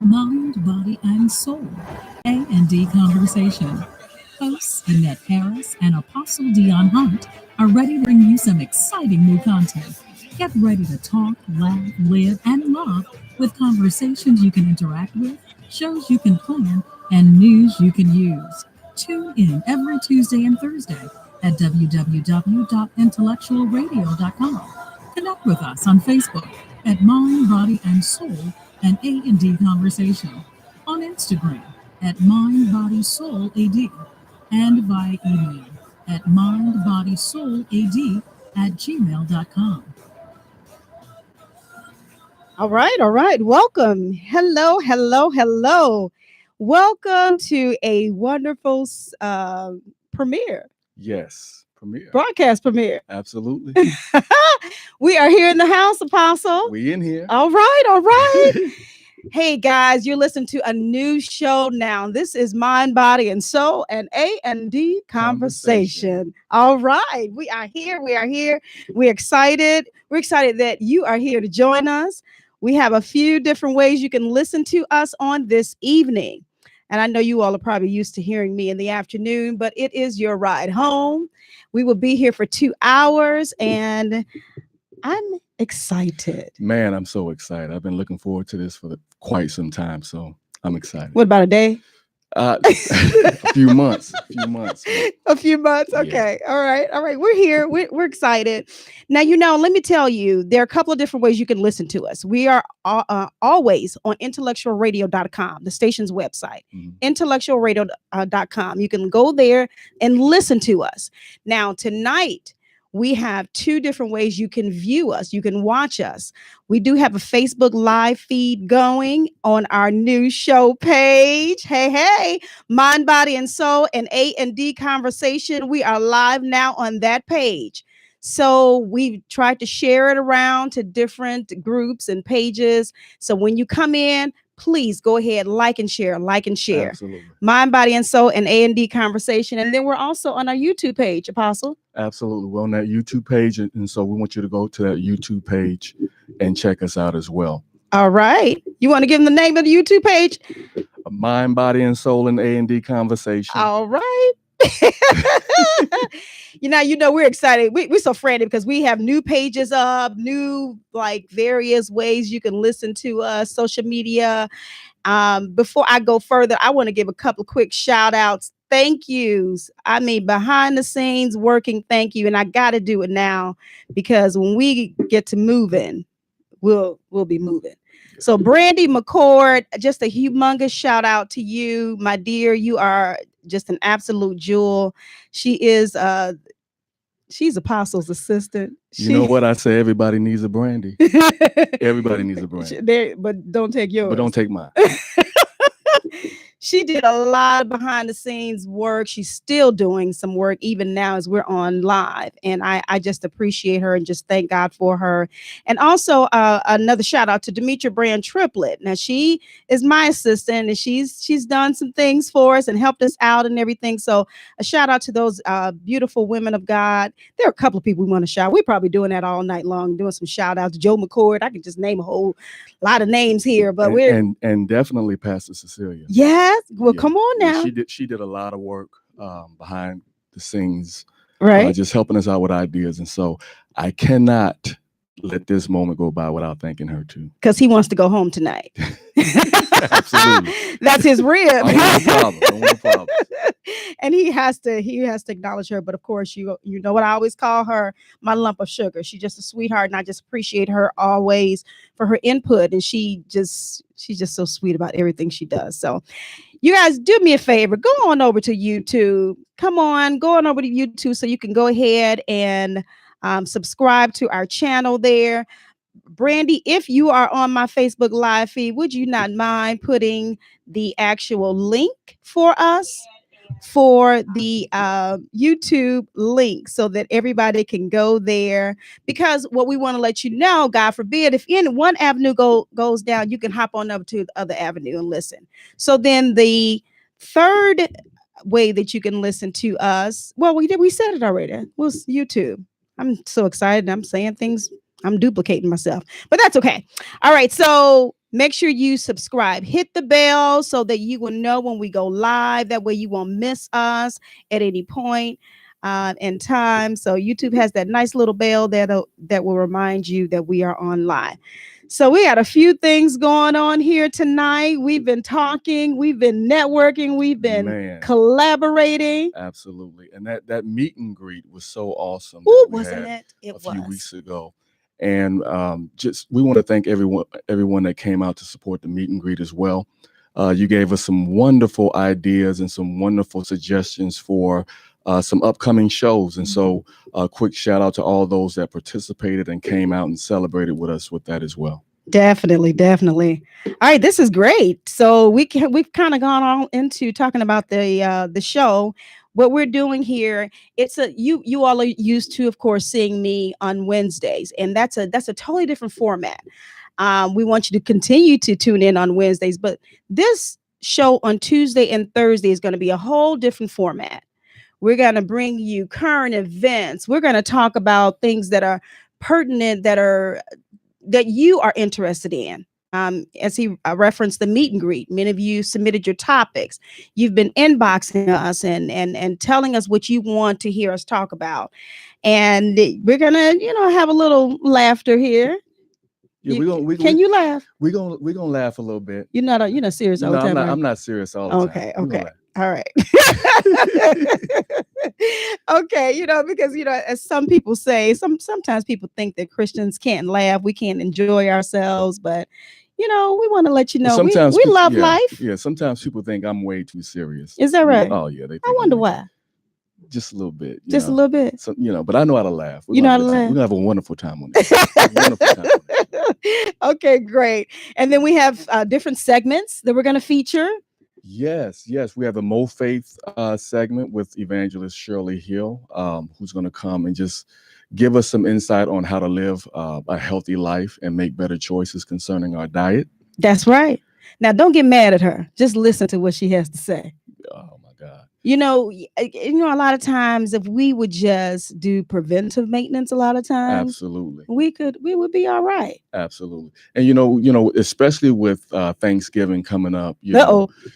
Mind, Body, and Soul, A&D Conversation. Hosts Annette Harris and Apostle Dion Hunt are ready to bring you some exciting new content. Get ready to talk, laugh, live, and love with conversations you can interact with, shows you can plan, and news you can use. Tune in every Tuesday and Thursday at www.intellectualradio.com. Connect with us on Facebook at Mind, Body, and Soul and A&D Conversation, on Instagram at Mind, Body, Soul AD, and via email at mindbodysoulad@gmail.com. All right, all right. Welcome. Hello, hello, hello. Welcome to a wonderful premiere. Yes, premiere. Broadcast premiere. Absolutely. We are here in the house, Apostle. We in here. All right, all right. Hey guys, you're listening to a new show now. This is Mind, Body, and Soul, and A&D Conversation. All right, we are here. We are here. We're excited. We're excited that you are here to join us. We have a few different ways you can listen to us on this evening. And I know you all are probably used to hearing me in the afternoon, but it is your ride home. We will be here for 2 hours, and I'm excited. Man, I'm so excited. I've been looking forward to this for quite some time, so I'm excited. What about a day? A few months. A few months. Okay. Yeah. All right. We're here. We're excited. Now, let me tell you, there are a couple of different ways you can listen to us. We are always on intellectualradio.com, the station's website, intellectualradio.com. You can go there and listen to us. Now, tonight, we have 2 different ways you can view us. You can watch us. We do have a Facebook live feed going on our new show page. Hey, Mind, Body, and Soul and A&D Conversation. We are live now on that page. So we've tried to share it around to different groups and pages. So when you come in, please go ahead, like and share. Absolutely. Mind, Body, and Soul and A&D Conversation. And then we're also on our YouTube page, Apostle. Absolutely. We're on that YouTube page. And so we want you to go to that YouTube page and check us out as well. All right. You want to give them the name of the YouTube page? Mind, Body, and Soul and A&D Conversation. All right. We're excited. We're so frantic because we have new pages up, new various ways you can listen to us, social media. Before I go further, I want to give a couple quick shout outs. Thank yous. I mean, behind the scenes working. Thank you. And I got to do it now because when we get to moving, we'll be moving. So Brandy McCord, just a humongous shout out to you, my dear. You are just an absolute jewel. She is she's Apostle's assistant. You know what I say? Everybody needs a Brandy. Everybody needs a Brandy. But don't take yours. But don't take mine. She did a lot of behind the scenes work. She's still doing some work even now as we're on live. And I just appreciate her and just thank God for her. And also another shout out to Demetria Brand Triplett. Now she is my assistant and she's done some things for us and helped us out and everything. So a shout out to those beautiful women of God. There are a couple of people we want to shout. We're probably doing that all night long, doing some shout outs. Joe McCord. I could just name a whole lot of names here, but and definitely Pastor Cecilia. Yes. Well, come on now. She did a lot of work behind the scenes, right? Just helping us out with ideas. And so I cannot let this moment go by without thanking her too. Because he wants to go home tonight. Absolutely. That's his rib. No problem. And he has to acknowledge her. But of course, you know what I always call her, my lump of sugar. She's just a sweetheart, and I just appreciate her always for her input. And she's just so sweet about everything she does. So you guys do me a favor, go on over to YouTube. Come on, go on over to YouTube so you can go ahead and subscribe to our channel there. Brandy, if you are on my Facebook live feed, would you not mind putting the actual link for us for the YouTube link so that everybody can go there? Because what we want to let you know, God forbid, if in one avenue goes down, you can hop on over to the other avenue and listen. So then the third way that you can listen to us, well, we said it already, was YouTube. I'm so excited. I'm saying things. I'm duplicating myself, but that's okay. All right. So Make sure you subscribe. Hit the bell so that you will know when we go live. That way you won't miss us at any point in time. So YouTube has that nice little bell that will remind you that we are on live. So we had a few things going on here tonight. We've been talking, we've been networking, we've been Man, collaborating. absolutely. And that meet and greet was so awesome Ooh, that we wasn't had it? It a few was. weeks ago. And just we want to thank everyone that came out to support the meet and greet as well. You gave us some wonderful ideas and some wonderful suggestions for some upcoming shows. And so a quick shout out to all those that participated and came out and celebrated with us with that as well. Definitely. All right, this is great. So we've kind of gone on into talking about the show. What we're doing here, it's you all are used to, of course, seeing me on Wednesdays, and that's a totally different format. We want you to continue to tune in on Wednesdays, but this show on Tuesday and Thursday is going to be a whole different format. We're going to bring you current events. We're going to talk about things that are pertinent, that you are interested in. As he referenced the meet and greet, many of you submitted your topics. You've been inboxing us and telling us what you want to hear us talk about. And we're gonna, have a little laughter here. Yeah, Can you laugh? we're gonna laugh a little bit. You're not serious all the time. I'm not serious all the time. Okay. We're gonna laugh. All right. Okay, because as some people say, sometimes people think that Christians can't laugh, we can't enjoy ourselves, but we want to let you know we love life. Yeah, sometimes people think I'm way too serious. Is that right? Oh yeah, they think I wonder why. Just a little bit. Just a little bit. So, but I know how to laugh. You know how to laugh? We're gonna have a wonderful time on this. Wonderful time on this. Okay, great. And then we have different segments that we're going to feature. Yes. We have the Mo Faith segment with Evangelist Shirley Hill, who's going to come and just give us some insight on how to live a healthy life and make better choices concerning our diet. That's right. Now, don't get mad at her. Just listen to what she has to say. Oh my God. A lot of times if we would just do preventive maintenance, a lot of times, absolutely, we would be all right. Absolutely. And especially with Thanksgiving coming up,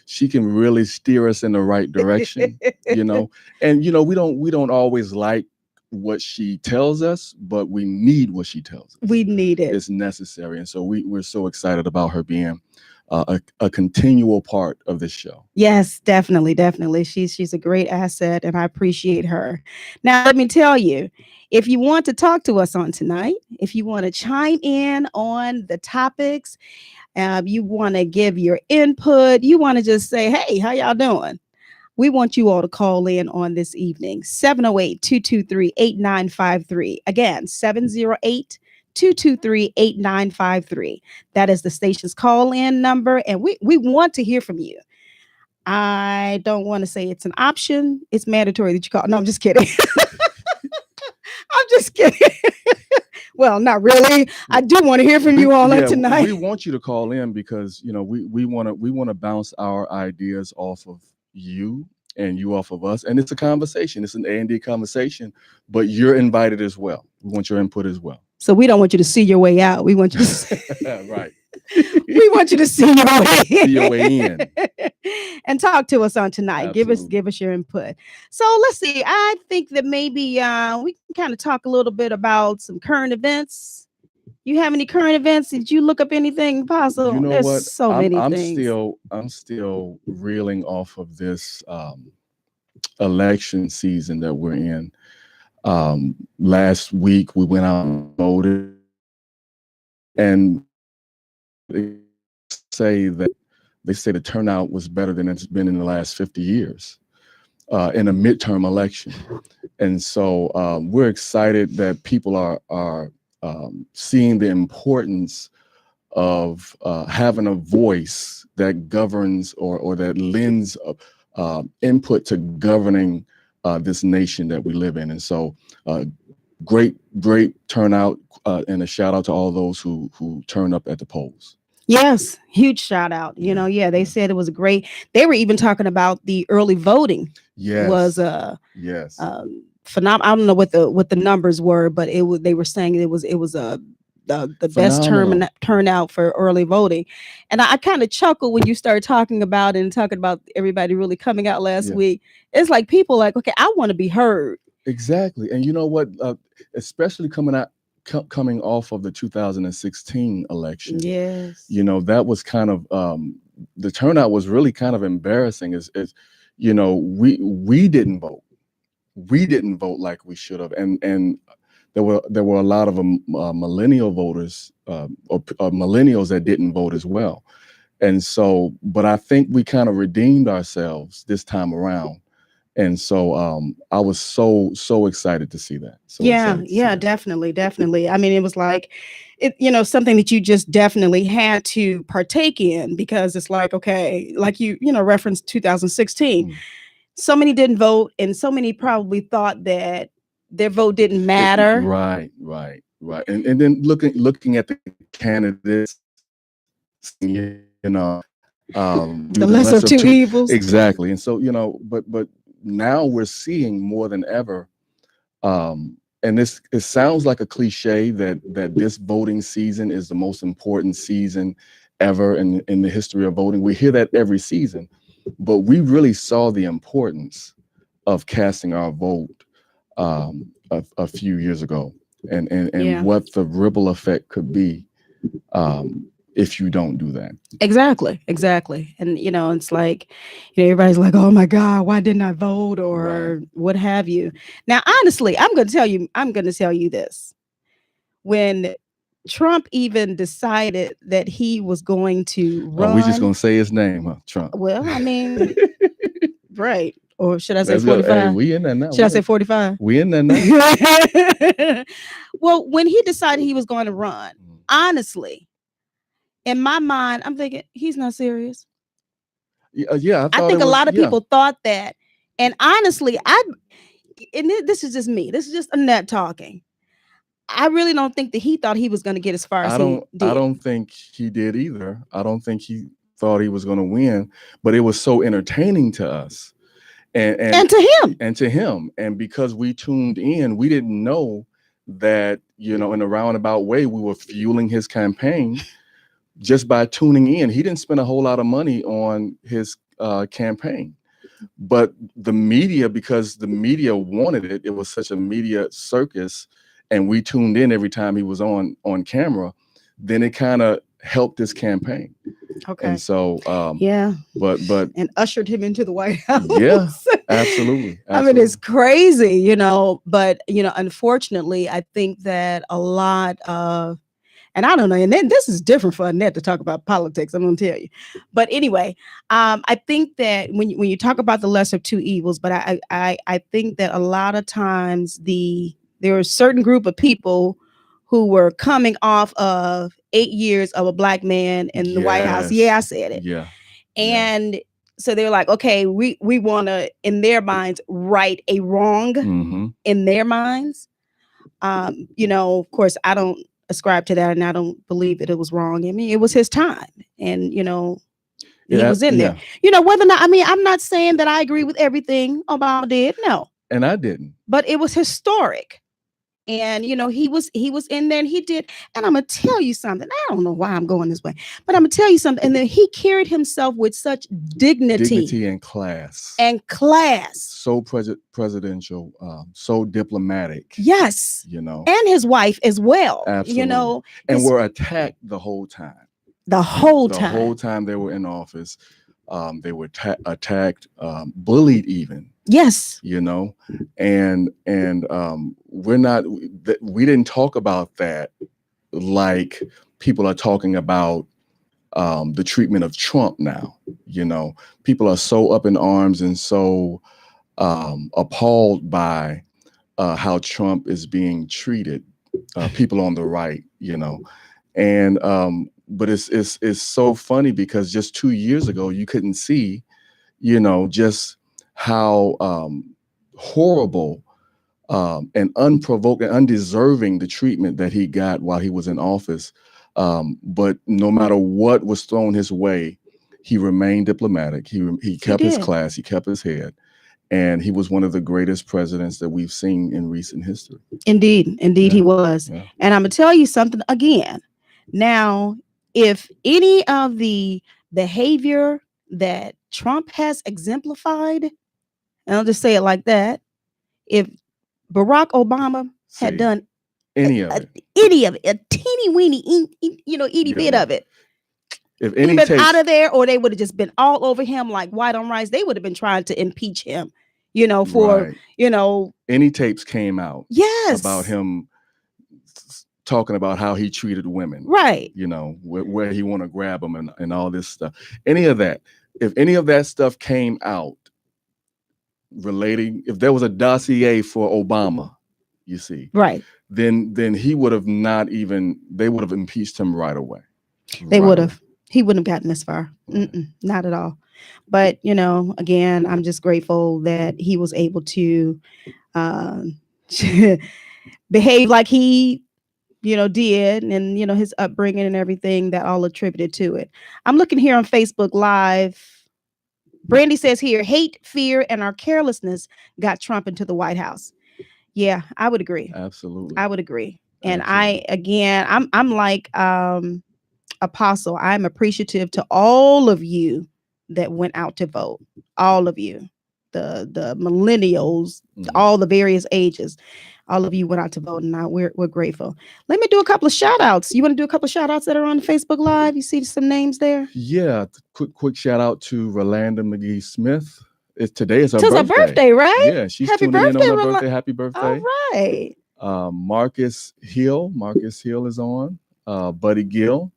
she can really steer us in the right direction, and we don't always like what she tells us, but we need what she tells us. We need it. It's necessary. And so we're so excited about her being a continual part of this show. Yes, definitely. She's a great asset, and I appreciate her. Now, let me tell you, if you want to talk to us on tonight, if you want to chime in on the topics, you want to give your input, you want to just say, hey, how y'all doing? We want you all to call in on this evening, 708-223-8953. Again, 708-223-8953. That is the station's call-in number, and we want to hear from you. I don't want to say it's an option. It's mandatory that you call. No, I'm just kidding. I'm just kidding. Well, not really. I do want to hear from you all tonight. We want you to call in because we want to bounce our ideas off of you and you off of us, and it's a conversation. It's an A&D conversation, but you're invited as well. We want your input as well. So we don't want you to see your way out. We want you to right. We want you to see your way in. And talk to us on tonight. Absolutely. Give us your input. So let's see. I think that maybe we can kind of talk a little bit about some current events. You have any current events? Did you look up anything, Apostle? You know There's what? so many things. I'm still reeling off of this election season that we're in. Last week we went out and voted, and they say the turnout was better than it's been in the last 50 years in a midterm election. And so we're excited that people are seeing the importance of having a voice that governs or that lends input to governing this nation that we live in. And so great turnout, and a shout out to all those who turned up at the polls. Yes, huge shout out. They said it was great. They were even talking about the early voting. Yes. Was phenomenal. I don't know what the numbers were, but they were saying it was the best Phenomenal. turnout for early voting. And I kind of chuckle when you start talking about everybody really coming out last Yeah. week. It's like people like, okay, I want to be heard. Exactly. And you know what? Especially coming off of the 2016 election, Yes. you know, that was kind of the turnout was really kind of embarrassing. Is you know, we didn't vote. We didn't vote like we should have, and there were a lot of millennial voters or millennials that didn't vote as well. And so, but I think we kind of redeemed ourselves this time around. And so I was so excited to see that. So Yeah, excited to see yeah, that. definitely. I mean, it was like something that you just definitely had to partake in, because it's like, okay, like referenced 2016. Mm. So many didn't vote, and so many probably thought that their vote didn't matter. Right. And then looking at the candidates, you know, do The lesser of two evils. exactly. And so, you know, but now we're seeing more than ever. And it sounds like a cliche that this voting season is the most important season ever in the history of voting. We hear that every season, but we really saw the importance of casting our vote a few years ago, and Yeah. what the ripple effect could be if you don't do that. Exactly. And it's like, everybody's like, oh my God, why didn't I vote, or Right. what have you. Now, honestly, I'm going to tell you this. When Trump even decided that he was going to run, we just gonna say his name, huh? Trump. well, I mean, right. Or should I say That's good. 45? Hey, we in there now. Should I say 45? We in there now. Well, when he decided he was going to run, honestly, in my mind, I'm thinking he's not serious. Yeah, I think a lot of people thought that. And honestly, this is just me. This is just Annette talking. I really don't think that he thought he was going to get as far as he did. I don't think he did either. I don't think he thought he was going to win, but it was so entertaining to us. And to him. And because we tuned in, we didn't know that, in a roundabout way, we were fueling his campaign just by tuning in. He didn't spend a whole lot of money on his campaign, but the media, because the media wanted it, it was such a media circus, and we tuned in every time he was on camera, then it kind of helped his campaign. Okay. And so, yeah, but and ushered him into the White House. Yeah, absolutely. I mean, it's crazy, but unfortunately, I think that a lot of, and I don't know, and then this is different for Annette to talk about politics, I'm going to tell you. But anyway, I think that when you talk about the lesser of two evils, but I think that a lot of times there are a certain group of people who were coming off of 8 years of a black man in the White House. Yeah, I said it. Yeah. And so they're like, okay, we want to, in their minds, right a wrong in their minds. Of course, I don't ascribe to that, and I don't believe that it was wrong. I mean, it was his time, and he was in there. Whether or not, I mean, I'm not saying that I agree with everything Obama did. No. And I didn't. But it was historic. And, he was in there, and he did. And I'm going to tell you something. I don't know why I'm going this way, but I'm going to tell you something. And then he carried himself with such dignity and class. So presidential, so diplomatic. Yes. And his wife as well. Absolutely. And were attacked the whole time. The whole time they were in office. They were attacked, bullied even. Yes. And we didn't talk about that like people are talking about the treatment of Trump now. People are so up in arms and so appalled by how Trump is being treated, people on the right, and but it's so funny because just 2 years ago you couldn't see, just how horrible and unprovoked and undeserving the treatment that he got while he was in office. But no matter what was thrown his way, he remained diplomatic. He kept his class. He kept his head, and he was one of the greatest presidents that we've seen in recent history. Indeed, he was. Yeah. And I'm gonna tell you something again. Now, if any of the behavior that Trump has exemplified, and I'll just say it like that, if Barack Obama had See, done any of it, a teeny weeny, itty bit Yeah. of it, if he'd any been takes, out of there, or they would have just been all over him like white on rice. They would have been trying to impeach him, for right. Any tapes came out yes, about him talking about how he treated women, right, where he want to grab them and all this stuff. Any of that, if any of that stuff came out relating, if there was a dossier for Obama, you see, right. then he would have not even, they would have impeached him right away. They Right would away. have. He wouldn't have gotten this far. Not at all. But, again, I'm just grateful that he was able to behave like he, did, and, his upbringing and everything that all attributed to it. I'm looking here on Facebook Live. Brandy says here, hate, fear, and our carelessness got Trump into the White House. Yeah, I would agree. Absolutely. I would agree. And Absolutely. I'm like Apostle. I'm appreciative to all of you that went out to vote. All of you, the millennials, all the various ages. All of you went out to vote, and we're grateful. Let me do a couple of shout outs. You want to do a couple of shout outs that are on Facebook Live? You see some names there? Yeah. Quick shout out to Rolanda McGee Smith. Today is her It's her birthday, right? Yeah, she's Happy tuning in birthday, on her birthday. Happy birthday. All right. Marcus Hill is on. Buddy Gill.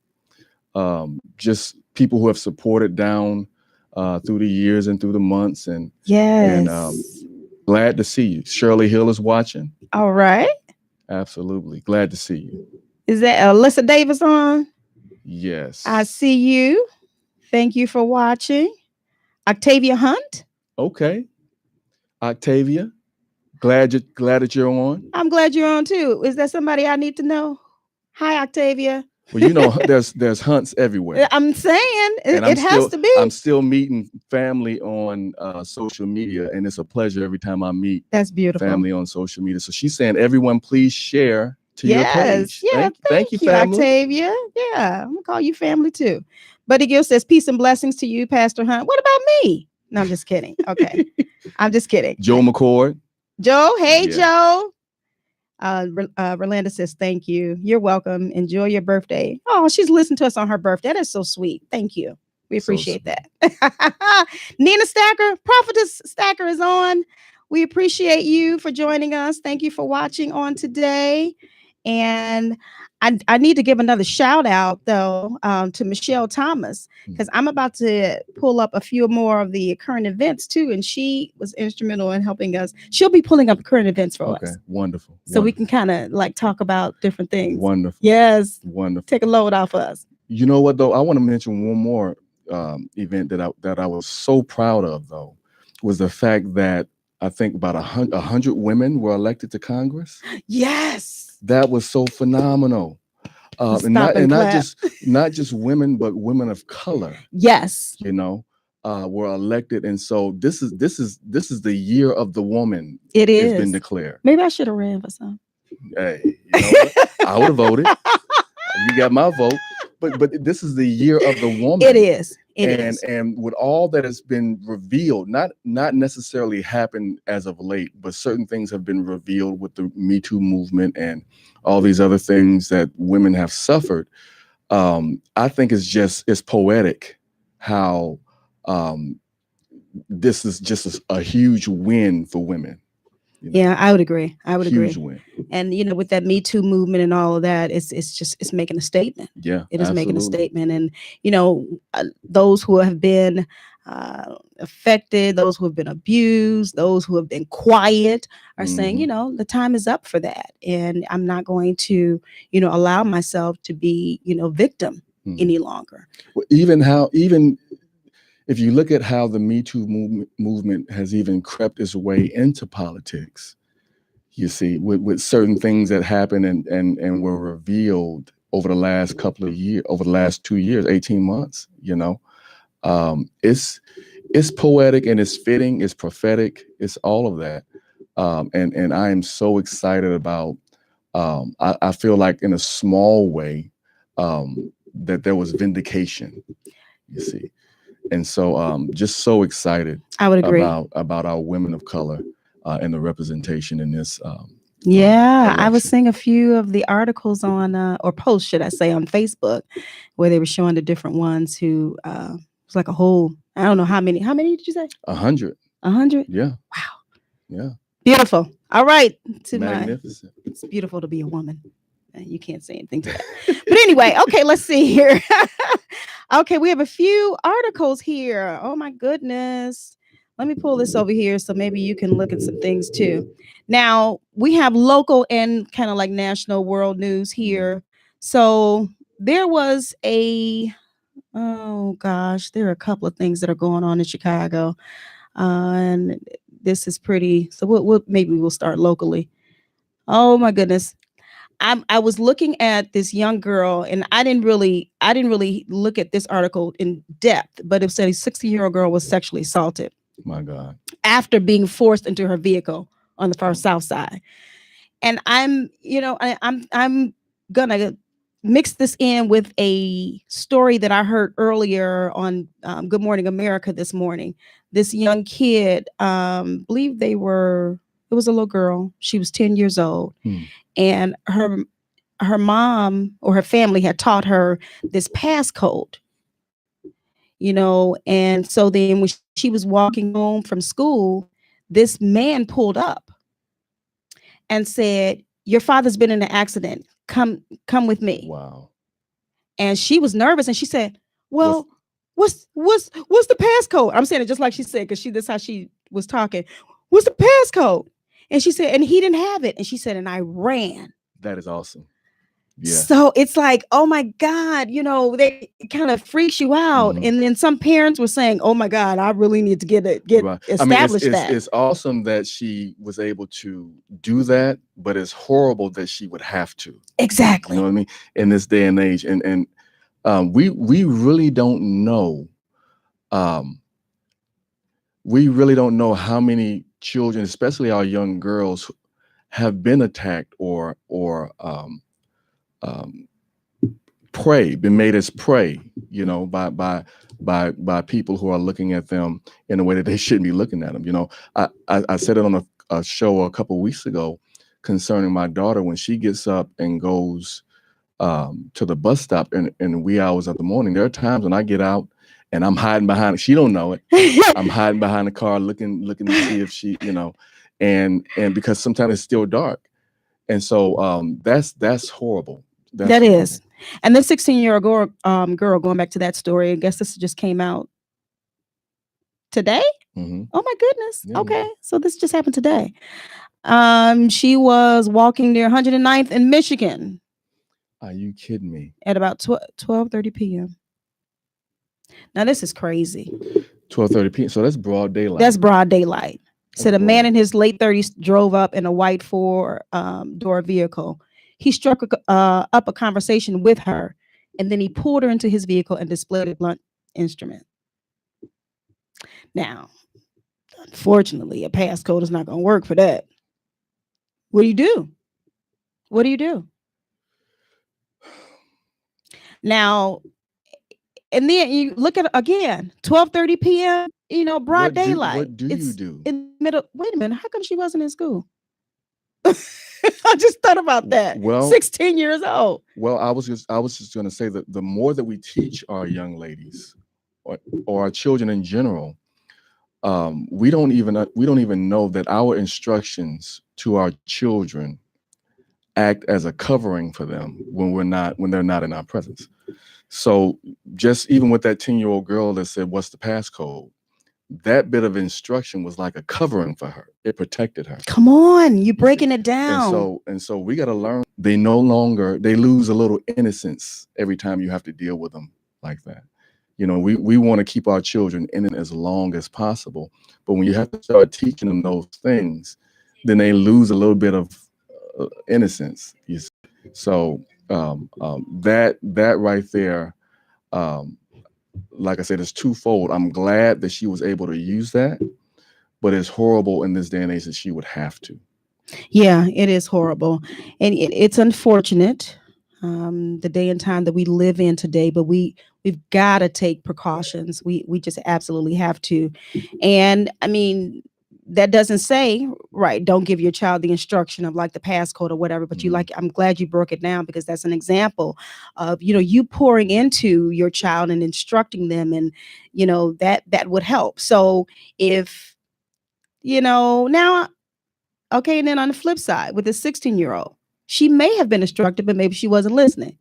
Just people who have supported down through the years and through the months. And glad to see you. Shirley Hill is watching. All right. Absolutely. Glad to see you. Is that Alyssa Davis on? Yes. I see you. Thank you for watching. Octavia Hunt. Okay. Octavia. Glad that you're on. I'm glad you're on too. Is that somebody I need to know? Hi, Octavia. Well, there's hunts everywhere. I'm saying it has to be. I'm still meeting family on social media, and it's a pleasure every time I meet That's beautiful family on social media. So she's saying, everyone, please share to your page. Yeah, thank you, family. Octavia. Yeah, I'm gonna call you family too. Buddy Gill says, peace and blessings to you, Pastor Hunt. What about me? No, I'm just kidding. Okay, I'm just kidding. Joe McCord. Joe, hey Joe. Rolanda says, thank you. You're welcome. Enjoy your birthday. Oh, she's listening to us on her birthday. That is so sweet. Thank you. We appreciate that. Nina Stacker, Prophetess Stacker is on. We appreciate you for joining us. Thank you for watching on today. And I need to give another shout out, though, to Michelle Thomas, because I'm about to pull up a few more of the current events, too. And she was instrumental in helping us. She'll be pulling up current events for us. Wonderful. So we can kind of like talk about different things. Wonderful. Yes. Wonderful. Take a load off us. You know what, though? I want to mention one more event that I was so proud of, though, was the fact that I think about 100 women were elected to Congress. Yes. That was so phenomenal. And not just women, but women of color. Yes. Were elected. And so this is the year of the woman. It is. It's been declared. Maybe I should have ran for some. Hey, you know what? I would have voted. You got my vote. But this is the year of the woman. It is. And with all that has been revealed, not necessarily happened as of late, but certain things have been revealed with the Me Too movement and all these other things that women have suffered. I think it's poetic how this is just a huge win for women. Yeah, I would agree. Huge win. And with that Me Too movement and all of that, it's making a statement. Yeah, it is making a statement. And those who have been affected, those who have been abused, those who have been quiet are saying, the time is up for that, and I'm not going to, allow myself to be, victim any longer. Well, even if you look at how the Me Too movement has even crept its way into politics, you see, with certain things that happened and were revealed over the last couple of years, over the last 2 years, 18 months, it's poetic and it's fitting, it's prophetic, it's all of that. And I am so excited about, I feel like in a small way, that there was vindication, you see. And so just so excited I would agree. about our women of color and the representation in this. Yeah, I was election. seeing a few of the articles on or posts, should I say, on Facebook, where they were showing the different ones who it's like a whole. I don't know how many. How many did you say? 100. 100. Yeah. Wow, Yeah. beautiful. All right, Magnificent. it's beautiful to be a woman. You can't say anything to that. But anyway, okay, let's see here. Okay, we have a few articles here. Oh my goodness. Let me pull this over here so maybe you can look at some things too. Now, we have local and kind of like national world news here. So there was oh gosh, there are a couple of things that are going on in Chicago. And this is pretty, so maybe we'll start locally. Oh my goodness. I was looking at this young girl, and I didn't really look at this article in depth, but it said a 16-year-old girl was sexually assaulted My God. after being forced into her vehicle on the far south side. And I'm gonna mix this in with a story that I heard earlier on Good Morning America this morning. This young kid, believe it was a little girl. She was 10 years old. And her mom or her family had taught her this passcode, and so then when she was walking home from school, this man pulled up and said, "Your father's been in an accident. Come with me." Wow. And she was nervous, and she said, "Well, what's the passcode?" I'm saying it just like she said, because that's how she was talking. "What's the passcode?" And she said, and he didn't have it. And she said, and I ran. That is awesome. Yeah. So it's like, oh my God, they kind of freaks you out. Mhm. And then some parents were saying, oh my God, I really need to get Right. established that. It's awesome that she was able to do that, but it's horrible that she would have to. Exactly. You know what I mean? In this day and age. And we really don't know. We really don't know how many children, especially our young girls, have been attacked or been made as prey, by people who are looking at them in a way that they shouldn't be looking at them. I said it on a show a couple of weeks ago concerning my daughter when she gets up and goes to the bus stop in the wee hours of the morning. There are times when I get out and I'm hiding behind. She don't know it. I'm hiding behind the car, looking to see if she, and because sometimes it's still dark, and so that's horrible. That is. And the 16-year-old girl, going back to that story, I guess this just came out today. Mm-hmm. Oh my goodness. Yeah. Okay, so this just happened today. She was walking near 109th in Michigan. Are you kidding me? At about 12:30 p.m. Now this is crazy. 12:30 p.m. So that's broad daylight. That's broad daylight. Said a man in his late 30s drove up in a white four-door vehicle. He struck up a conversation with her, and then he pulled her into his vehicle and displayed a blunt instrument. Now, unfortunately, a passcode is not going to work for that. What do you do? What do you do? Now, and then you look at again, 12:30 p.m. Broad daylight. What do you do? In the middle. Wait a minute. How come she wasn't in school? I just thought about that. Well, 16 years old. Well, I was just going to say that the more that we teach our young ladies or our children in general, we don't even know that our instructions to our children act as a covering for them when they're not in our presence. So just even with that 10-year-old girl that said, "What's the passcode?" That bit of instruction was like a covering for her. It protected her. Come on, you're breaking it down. And so we got to learn. They lose a little innocence every time you have to deal with them like that. We want to keep our children in it as long as possible. But when you have to start teaching them those things, then they lose a little bit of innocence. So that right there, like I said, it's twofold. I'm glad that she was able to use that, but it's horrible in this day and age that she would have to. Yeah, it is horrible, and it's unfortunate, the day and time that we live in today. But we've got to take precautions. We just absolutely have to. And I mean, that doesn't say right. Don't give your child the instruction of like the passcode or whatever. But you Mhm. like. I'm glad you broke it down because that's an example of you pouring into your child and instructing them, and that would help. So if now. Okay, and then on the flip side, with the 16-year-old, she may have been instructed, but maybe she wasn't listening.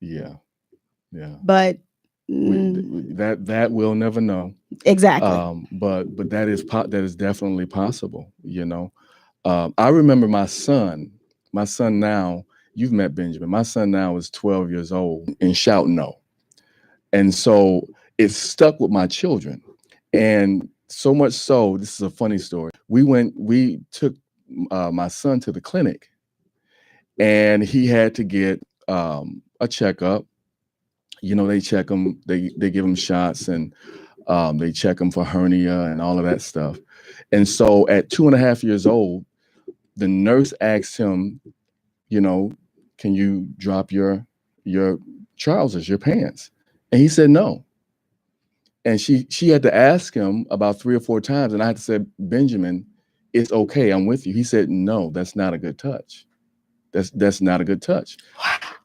Yeah, yeah. But That we'll never know. exactly. But that is definitely possible. I remember my son. My son now. You've met Benjamin. My son now is 12 years old and shout no, and so it stuck with my children, and so much so. This is a funny story. We took my son to the clinic, and he had to get a checkup. They check him, they give him shots, and they check him for hernia and all of that stuff. And so at 2.5 years old, the nurse asked him, can you drop your trousers, your pants? And he said no. And she had to ask him about 3 or 4 times, and I had to say, Benjamin, it's okay, I'm with you. He said, no, that's not a good touch. That's not a good touch.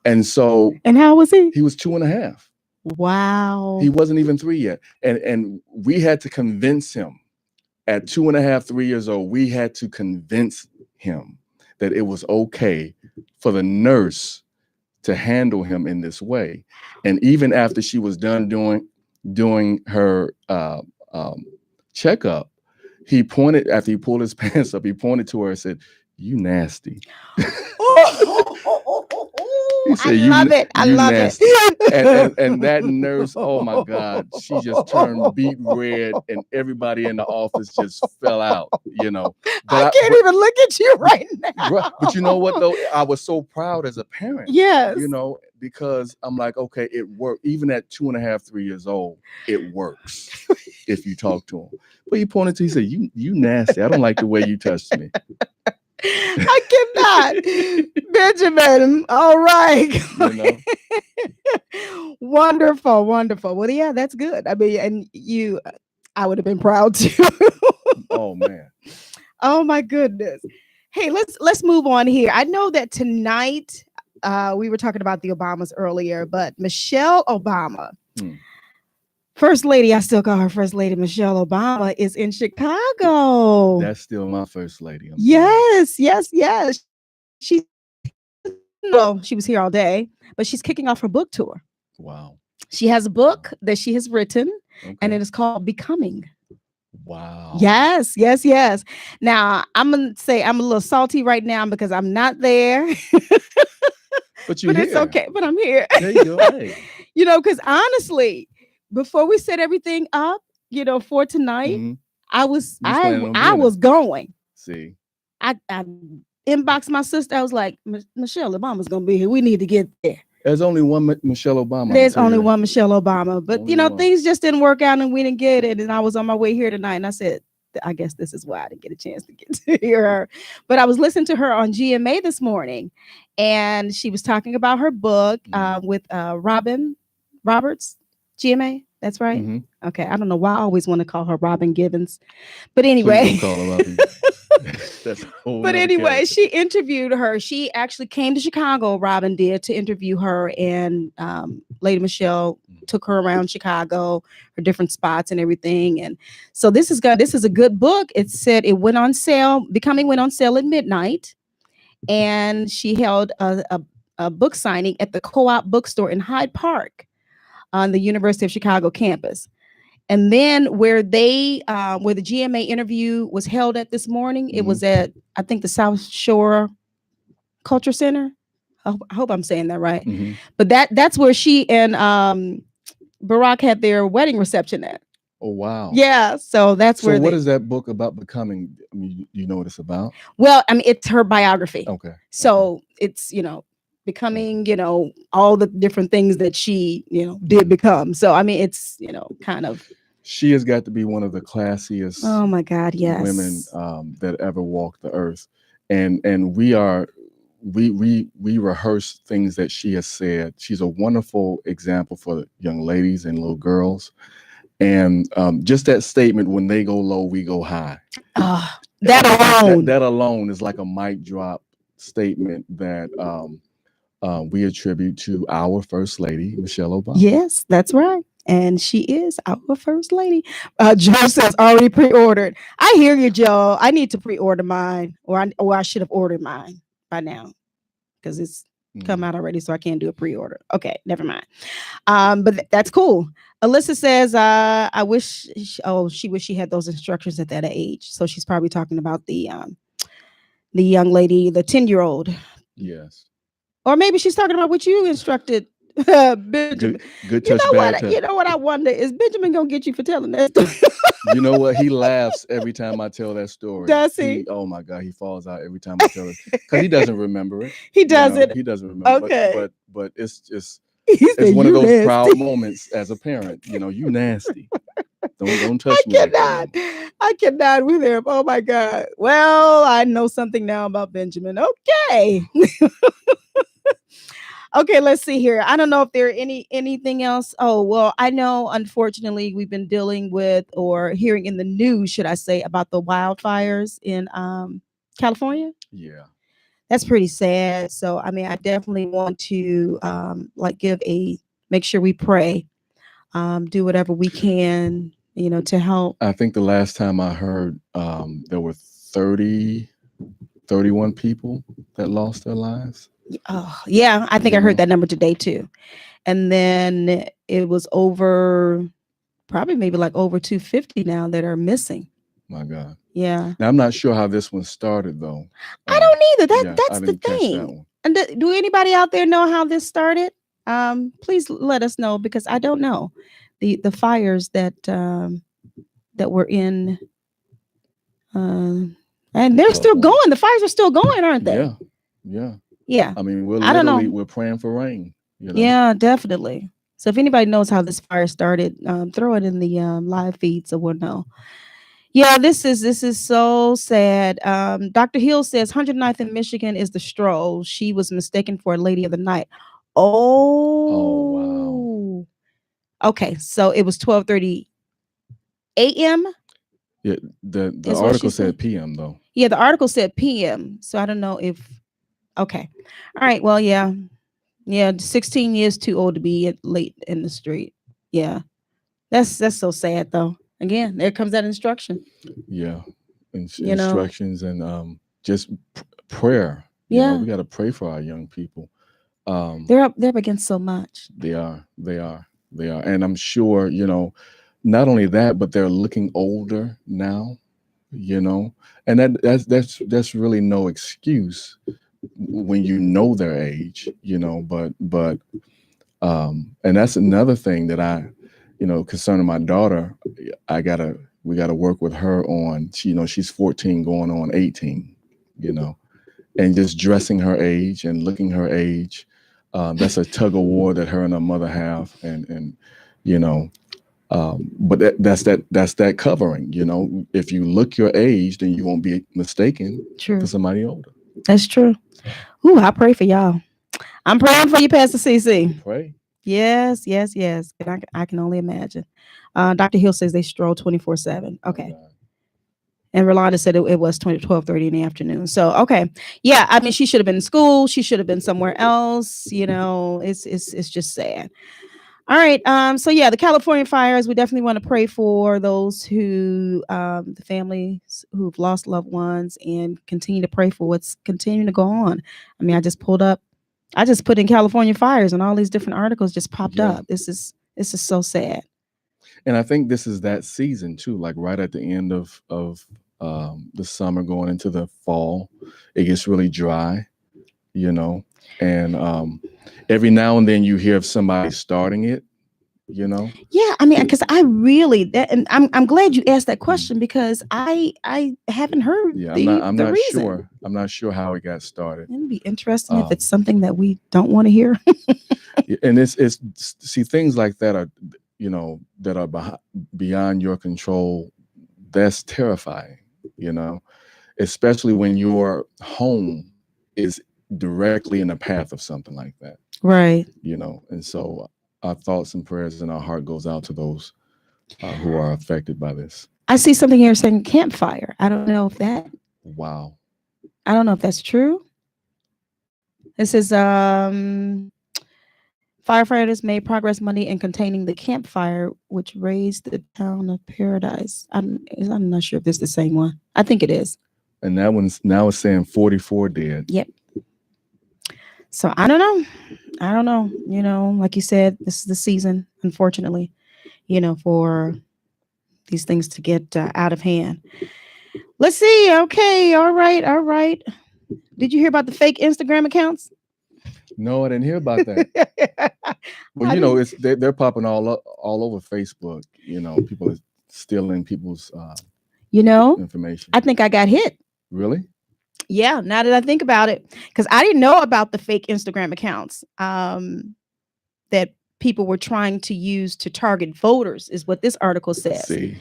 And so, and how was he? He was 2.5. Wow. He wasn't even 3 yet. And we had to convince him at 2.5, 3 years old, we had to convince him that it was okay for the nurse to handle him in this way. And even after she was done doing her checkup, after he pulled his pants up, he pointed to her and said, "You nasty." He said, I love it. I love nasty. it. And that nurse, oh my God, she just turned beet red, and everybody in the office just fell out. But I can't even look at you right now. But you know what though? I was so proud as a parent. Yes. Because I'm like, okay, it worked. Even at 2.5, 3 years old, it works if you talk to him. But he pointed to, he said, "You nasty. I don't like the way you touched me." I cannot. Benjamin. All right. Wonderful. Well, yeah, that's good. I mean, and I would have been proud too. Oh man. Oh my goodness. Hey, let's move on here. I know that tonight we were talking about the Obamas earlier, but Michelle Obama, First Lady, I still call her First Lady Michelle Obama, is in Chicago. That's still my First Lady. Yes. She was here all day, but she's kicking off her book tour. Wow. She has a book that she has written, and it is called Becoming. Wow. Yes. Now, I'm going to say I'm a little salty right now because I'm not there. But it's okay. But I'm here. There you go. Hey. Because honestly, before we set everything up, for tonight, I was going. See, I inboxed my sister. I was like, Michelle Obama's gonna be here. We need to get there. There's only one Michelle Obama. There's only one Michelle Obama, but things just didn't work out, and we didn't get it. And I was on my way here tonight, and I said, I guess this is why I didn't get a chance to get to hear her. But I was listening to her on GMA this morning, and she was talking about her book with Robin Roberts. GMA, that's right. Okay, I don't know why I always want to call her Robin Givens, but anyway. Please don't call her Robin. But anyway, she interviewed her. She actually came to Chicago. Robin did, to interview her, and Lady Michelle took her around Chicago, her different spots and everything. And so this is a good book. It said it went on sale. Becoming went on sale at midnight, and she held a book signing at the Co-op bookstore in Hyde Park on the University of Chicago campus. And then where the GMA interview was held at this morning, it was at, I think, the South Shore Culture Center. I hope I'm saying that right. But that's where she and Barack had their wedding reception at. Oh, wow. Yeah. So that's where. So what is that book about becoming? I mean, you know what it's about? Well, I mean, it's her biography. Okay. So it's, becoming, all the different things that she, did become. So, I mean, it's, kind of, She has got to be one of the classiest oh my God, women yes. that ever walked the earth, and we rehearse things that she has said. She's a wonderful example for young ladies and little girls, and just that statement, when they go low, we go high. That alone. That alone is like a mic drop statement that we attribute to our First Lady, Michelle Obama. Yes, that's right. And she is our first lady. Joe says already pre-ordered. I hear you, Joe. I need to pre-order mine, or I should have ordered mine by now because it's come out already, so I can't do a pre-order. Okay, never mind. But that's cool. Alyssa says, I wish. She wish she had those instructions at that age. So she's probably talking about the young lady, the 10-year-old. Yes. Or maybe she's talking about what you instructed. Benjamin. Good touch, bad touch. You know what I wonder is Benjamin gonna get you for telling that story? You know what? He laughs every time I tell that story. Does he? Oh my God, he falls out every time I tell it because he doesn't remember it. He doesn't. He doesn't remember. Okay. But it's just it's one of those nasty. Proud moments as a parent. You nasty. Don't touch me. I cannot with him. Oh my God. Well, I know something now about Benjamin. Okay. Okay, let's see here. I don't know if there anything else. Oh, well, I know, unfortunately, we've been dealing with or hearing in the news, should I say, about the wildfires in California. Yeah. That's pretty sad. So, I mean, I definitely want to make sure we pray, do whatever we can, to help. I think the last time I heard there were 31 people that lost their lives. Oh, yeah, I think I heard that number today too. And then it was probably maybe like over 250 now that are missing. My God. Yeah. Now, I'm not sure how this one started though. I don't either. That's the thing. And do anybody out there know how this started? Please let us know, because I don't know the fires that were in and they're still going. The fires are still going, aren't they? Yeah. Yeah. Yeah. I mean, we're praying for rain. Yeah, definitely. So if anybody knows how this fire started, throw it in the live feed so we'll know. Yeah, this is so sad. Dr. Hill says 109th in Michigan is the stroll. She was mistaken for a lady of the night. Oh, wow. Okay, so it was 12:30 a.m. Yeah, the article said p.m. though. Yeah, the article said p.m. So I don't know if. Okay. All right. Well, yeah. 16 years too old to be late in the street. Yeah. That's so sad though. Again, there comes that instruction. Yeah. Instructions and just prayer. We got to pray for our young people. They're up against so much. They are. And I'm sure, not only that, but they're looking older now, and that's really no excuse when their age, but and that's another thing that I, concerning my daughter, we gotta work with her on. She's 14 going on 18, and just dressing her age and looking her age. That's a tug of war that her and her mother have, and but that's that covering. If you look your age, then you won't be mistaken for somebody older. That's true. Ooh, I pray for y'all. I'm praying for you, Pastor CC. Pray. Yes. I can only imagine. Dr. Hill says they stroll 24/7. Okay. And Rolanda said it was 12:30 in the afternoon. So, okay. Yeah, I mean, she should have been in school. She should have been somewhere else. It's just sad. All right. So yeah, the California fires, we definitely want to pray for those who, the families who've lost loved ones, and continue to pray for what's continuing to go on. I mean, I just put in California fires and all these different articles just popped up. This is so sad. And I think this is that season too, like right at the end of the summer going into the fall, it gets really dry, and every now and then you hear of somebody starting it, you know? Yeah, I mean, because I really that, and I'm glad you asked that question because I haven't heard Yeah, the I'm the not reason. sure. I'm not sure how it got started. It'd be interesting if Um, it's something that we don't want to hear. and it's see, things like that are, you know, that are beyond your control. That's terrifying, you know, especially when your home is directly in the path of something like that, Right. you know. And so our thoughts and prayers and our heart goes out to those who are affected by this. I see something here saying campfire. I don't know if that's true. This is firefighters made progress Monday in containing the campfire, which razed the town of Paradise. I'm not sure if this is the same one. I think it is. And that one's now it's saying 44 dead. Yep. So I don't know. You know, like you said, this is the season, unfortunately, you know, for these things to get out of hand. Let's see. Okay. All right. Did you hear about the fake Instagram accounts? No, I didn't hear about that. Well, you know, they're popping all over Facebook. You know, people are stealing people's information. I think I got hit. Really? Yeah, now that I think about it, because I didn't know about the fake Instagram accounts that people were trying to use to target voters, is what this article says. See.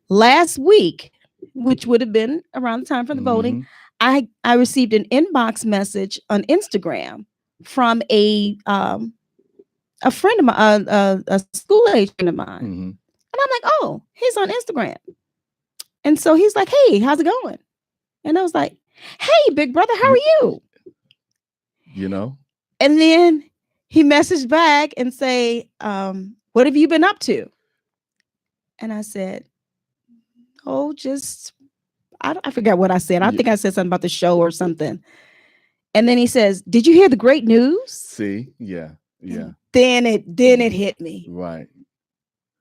Last week, which would have been around the time for the voting, I received an inbox message on Instagram from a friend of mine, a school age friend of mine, and I'm like, oh, he's on Instagram, and so he's like, hey, how's it going? And I was like, hey, big brother, how are you? You know? And then he messaged back and say, what have you been up to? And I said, oh, just, I forgot what I said. I think I said something about the show or something. And then he says, did you hear the great news? See? Yeah. Then it hit me. Right.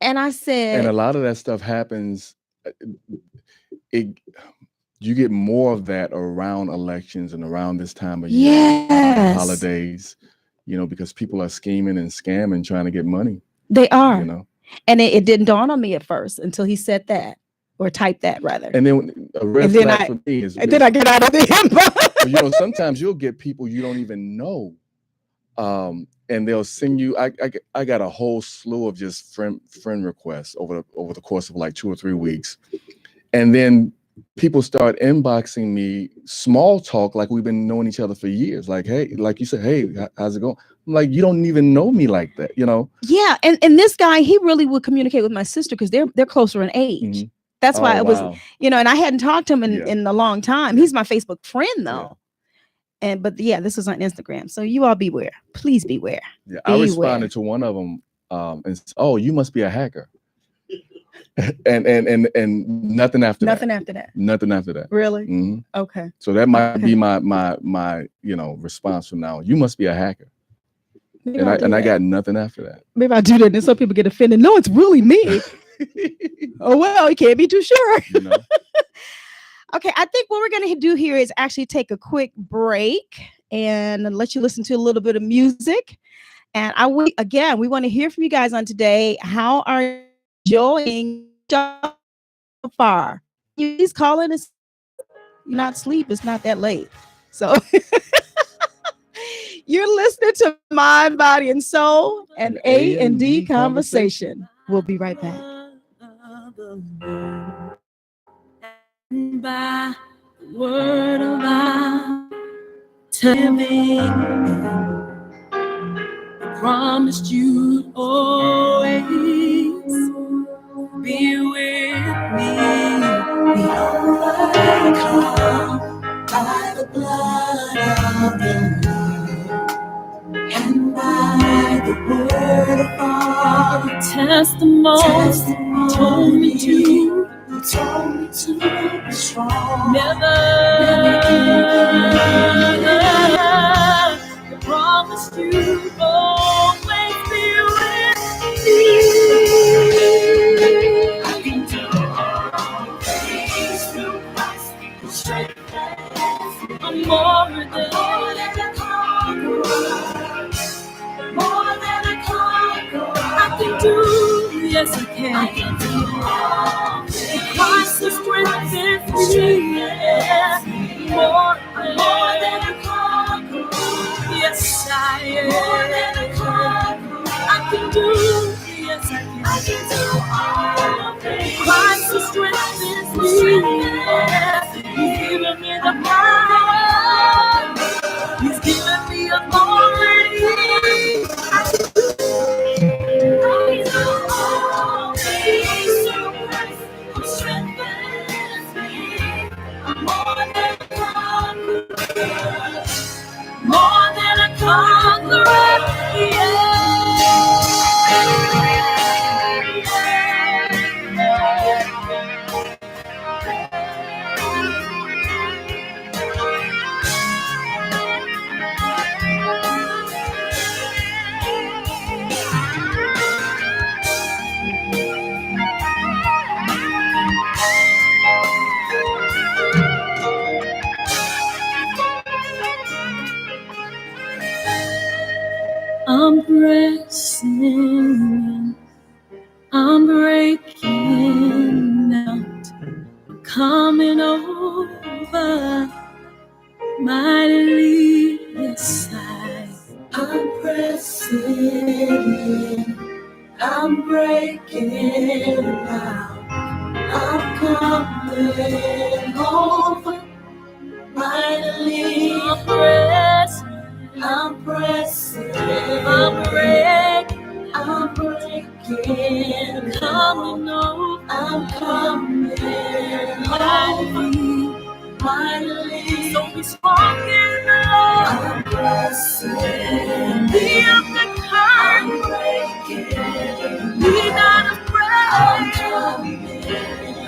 And I said, and a lot of that stuff happens. You get more of that around elections and around this time of year, holidays, you know, because people are scheming and scamming, trying to get money. They are, you know, and it didn't dawn on me at first until he said that, or typed that rather. And then a red flag for me is, and then I get out of the inbox. You know, sometimes you'll get people you don't even know, and they'll send you. I got a whole slew of just friend requests over the course of like 2 or 3 weeks, and then people start inboxing me small talk like we've been knowing each other for years. Like, hey, like you said, hey, how's it going? I'm like, you don't even know me like that, you know? Yeah, and this guy, he really would communicate with my sister because they're closer in age. That's why it was, you know, and I hadn't talked to him in a long time. He's my Facebook friend though. But this is on Instagram. So you all beware. Please beware. Yeah, I responded to one of them and said, oh, you must be a hacker. and nothing after that. Nothing after that. Really? Okay. So that might be my response from now on. You must be a hacker. I got nothing after that. Maybe I do that and some people get offended. No, it's really me. Oh well, you can't be too sure. You know? Okay, I think what we're gonna do here is actually take a quick break and let you listen to a little bit of music. And we want to hear from you guys on today. How are you enjoying so far? Please call in. You're not asleep. It's not that late. So you're listening to Mind, Body, and Soul, and A&D Conversation. We'll be right back. And by the word of our living, I promised you'd always be with me. We overcome by the blood of the Lamb and by the word of our testimony. Told me to be strong. Never I promised you always be with me. I can do all things through Christ who strengthens me. I'm more than a conqueror. More than a conqueror. I can do yes, I can. I can do all things. Christ who strengthens me. Yeah. More than a conqueror. Yes, I am. More than a conqueror. I can do. Yes, I can. I can do all things. Christ who strengthens me. Yeah. He's given me the power. He's given me authority. I can do all things through Christ who strengthens me. I'm more than a conqueror. More than a conqueror. I'm pressing, I'm breaking out, coming over mightily, yes, I'm pressing, I'm breaking out, I'm coming over mightily, I'm pressing, I'm breaking, coming over, I'm coming mightily. So be strong in the Lord. I'm pressing, be of the kind, be not afraid, I'm coming,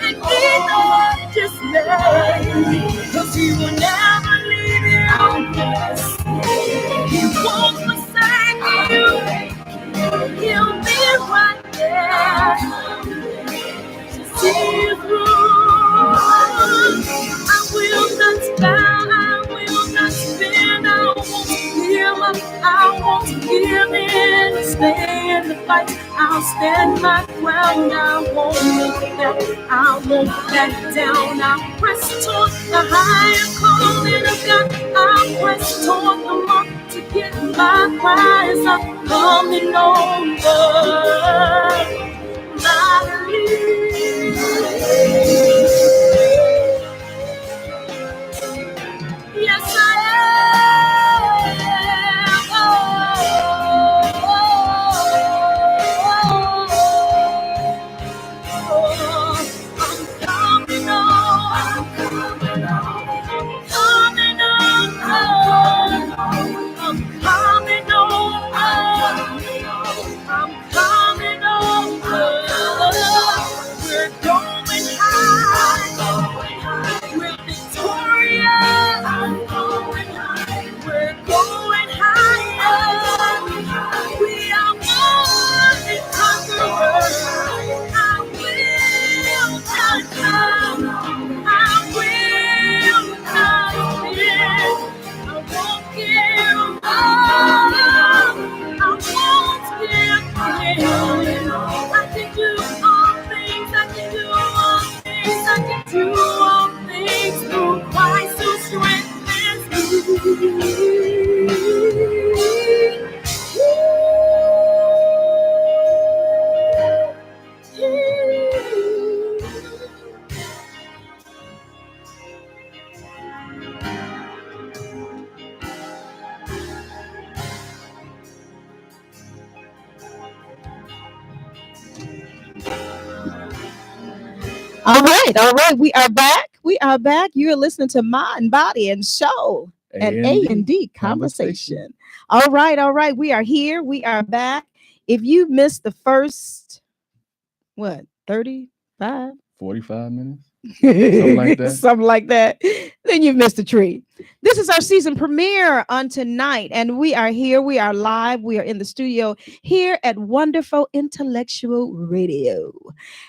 and be not dismayed, 'cause He will never leave you. I'm pressing, He won't forsake you. He'll be right there to see you through. I will not bow, I will not bend, I won't give up, I won't give in. Stay in the fight, I'll stand my ground. I won't look back, I won't back down. I'll press toward the higher calling of God. I'll press toward the mark to get my prize. I'm coming over mightily. Yes, I am. I'm coming on. I'm coming on. Coming on. I'm coming over. I'm coming over. We're going high. We're victorious. I'm going high. We're going higher. We are more than conquerors. I will not come. I will not fear. I won't give up. I won't give in. I can do all things. I can do all things. I can do all things through Christ who strengthens me. All right. We are back. We are back. You're listening to Mind, Body, and Soul, an A&D conversation. All right. We are here. We are back. If you missed the first, 35? 45 minutes? Something like that. Something like that. Then you've missed a treat. This is our season premiere on tonight, and we are here. We are live. We are in the studio here at Wonderful Intellectual Radio,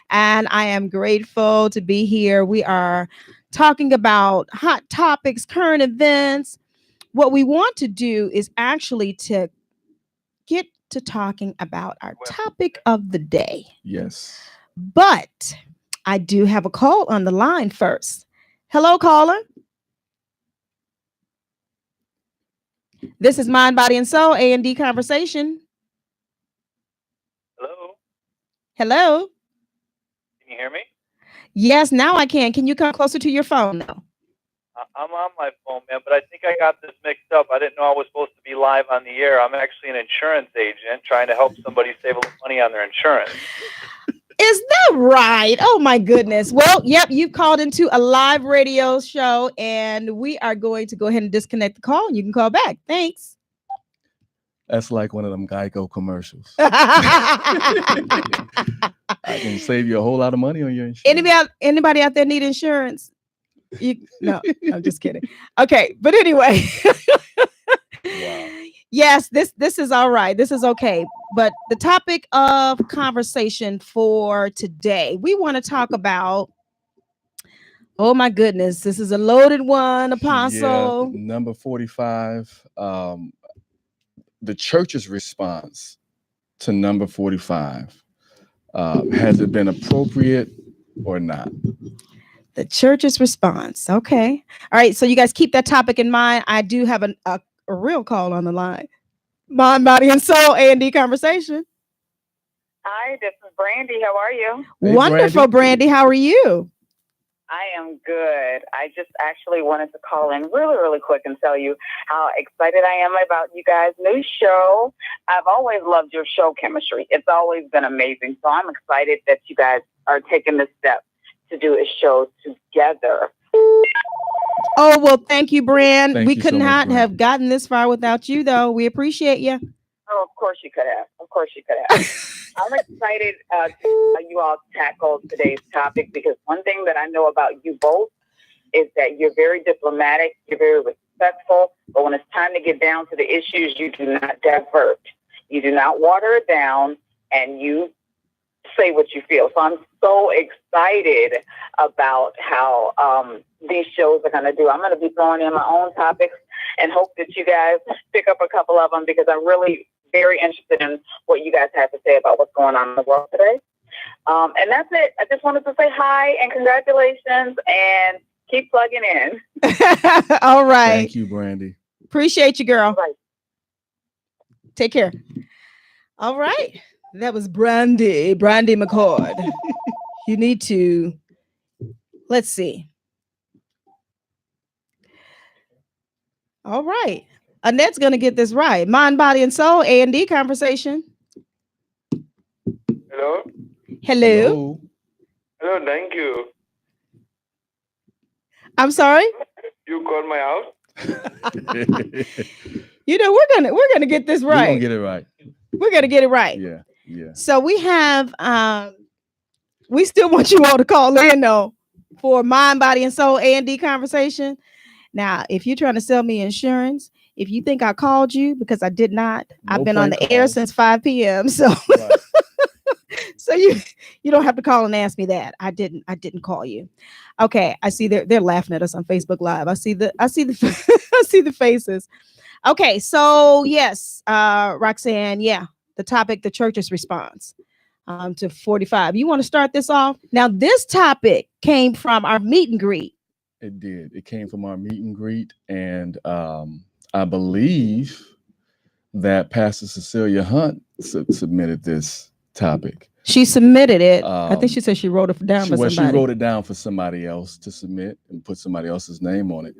and I am grateful to be here. We are talking about hot topics, current events. What we want to do is actually to get to talking about our topic of the day. Yes. But I do have a call on the line first. Hello, caller. This is Mind, Body, and Soul, A&D Conversation. Hello, Hello. can you hear me? Yes, now I can. Can you come closer to your phone now? I'm on my phone, man, but I think I got this mixed up. I didn't know I was supposed to be live on the air. I'm actually an insurance agent trying to help somebody save a little money on their insurance. Is that right? Oh my goodness. Well, yep, you've called into a live radio show, and we are going to go ahead and disconnect the call, and you can call back. Thanks. That's like one of them Geico commercials. I can save you a whole lot of money on your insurance. Anybody out there need insurance? No, I'm just kidding. Okay, but anyway. Wow. Yes, this is all right. This is okay. But the topic of conversation for today, we want to talk about, oh my goodness, this is a loaded one, Apostle. Yeah, number 45. The church's response to number 45. Has it been appropriate or not? The church's response. Okay. All right. So you guys keep that topic in mind. I do have a real call on the line. Mind, Body, and Soul, A&D Conversation. Hi, this is Brandy. How are you? Hey, Wonderful, Brandy. How are you? I am good. I just actually wanted to call in really quick and tell you how excited I am about you guys' new show. I've always loved your show chemistry. It's always been amazing. So I'm excited that you guys are taking this step to do a show together. Oh, well, thank you, Brand. Thank We you could so much, not Brand. have gotten this far without you, though. We appreciate you. Oh, of course you could have. Of course you could have. I'm excited to how you all tackled today's topic, because one thing that I know about you both is that you're very diplomatic, you're very respectful, but when it's time to get down to the issues, you do not divert. You do not water it down, and you say what you feel. So I'm so excited about how these shows are going to do. I'm going to be throwing in my own topics and hope that you guys pick up a couple of them, because I'm really very interested in what you guys have to say about what's going on in the world today. And that's it. I just wanted to say hi and congratulations, and keep plugging in. All right. Thank you, Brandy. Appreciate you, girl. Right. Take care. All right. That was Brandy McCord. You need to, let's see. All right. Annette's going to get this right. Mind, Body, and Soul, A&D Conversation. Hello? Hello. Hello, thank you. I'm sorry. You called my house? You know, we're gonna get this We're gonna right. get it right. We're gonna get it right. Yeah, yeah. So we have we still want you all to call in though for Mind, Body, and Soul A&D Conversation. Now, if you're trying to sell me insurance, if you think I called you, because I did not, I've been on the air calls. since 5 p.m. So Right. so you don't have to call and ask me that. I didn't call you. Okay, I see they're laughing at us on Facebook Live. I see the I see the faces. Okay, so yes, Roxanne, yeah, the topic, the church's response to 45. You want to start this off? Now, this topic came from our meet and greet. It did. It came from our meet and greet, and I believe that Pastor Cecilia Hunt submitted this topic. She submitted it. I think she said she wrote it down for somebody. She wrote it down for somebody else to submit and put somebody else's name on it.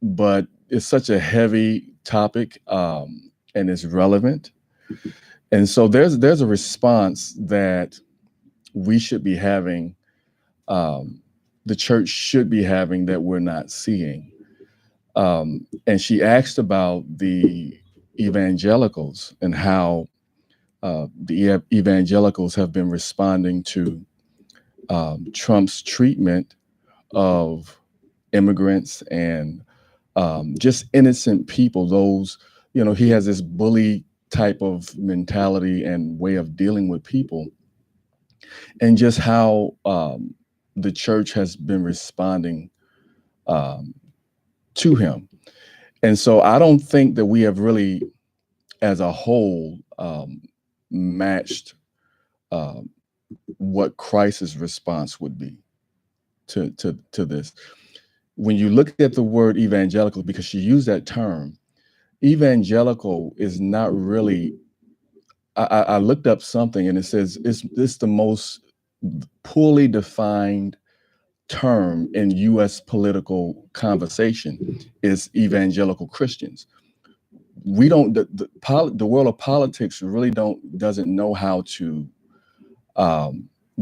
But it's such a heavy topic, and it's relevant. And so there's a response that we should be having, the church should be having, that we're not seeing. And she asked about the evangelicals and how the evangelicals have been responding to Trump's treatment of immigrants and just innocent people. Those, he has this bully type of mentality and way of dealing with people, and just how the church has been responding to him. And so I don't think that we have really, as a whole matched what Christ's response would be to this. When you look at the word evangelical, because she used that term, evangelical is not really. I looked up something and it says it's the most poorly defined term in U.S. political conversation is evangelical Christians. We don't. The world of politics really doesn't know how to